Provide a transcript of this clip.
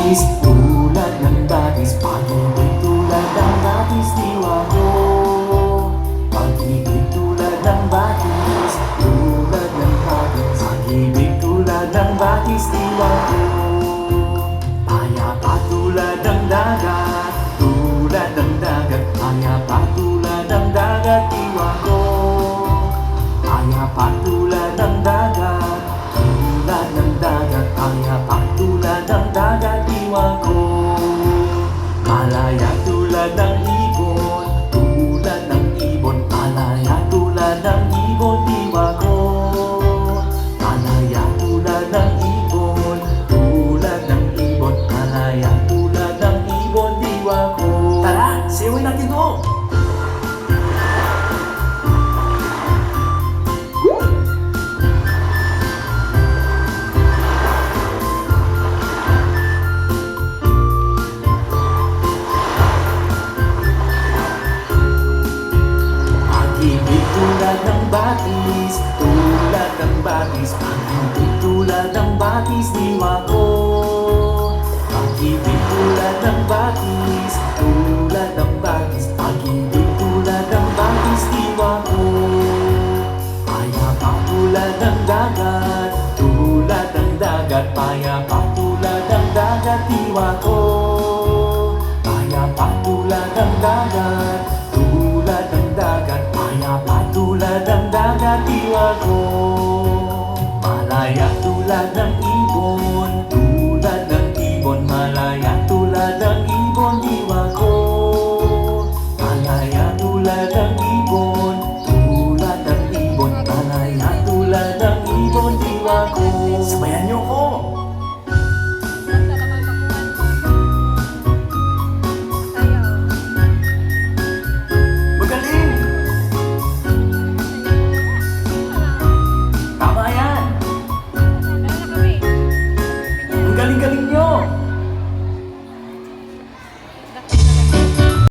batis, tulad ng batis. Pag-ibig tulad ng batis, diwa ko. Pag-ibig tulad ng batis, tulad ng batis. Pag-ibig tulad ng batis, diwa ko. Payapa tulad ng dagat, tulad ng dagat. Payapa tulad ng dagat, diwa ko. Payapa tulad ng dagat, tulad ng dagat. Payapa tulad ng dagat, diwa ko. Malaya tulad ng ibon, tulad ng ibon. Malaya tulad ng ibon, diwa ko. Malaya tulad ng ibon, tulad ng ibon. Malaya tulad ng ibon, diwa ko. Tara, siyawin natin to! Pag-ibig tulad ng batis, tulad ng batis. Pag-ibig tulad ng batis, diwa ko. Pag-ibig tulad ng batis, tulad ng batis. Pag-ibig tulad ng batis, diwa ko. Payapa tulad ng dagat, tulad ng dagat. Payapa tulad ng dagat, diwa ko. Payapa tulad ng dagat, tulad ng dagat. Payapa tulad ng dagat, diwa ko. Malaya tulad ng ibon, tulad ng ibon. Malaya tulad ng ibon, diwa ko. Malaya tulad ng ibon, tulad ng ibon. Malaya tulad ng ibon, diwa ko. Sabayan niyo ko! Magaling! Tama yan! Ang galing-galing nyo!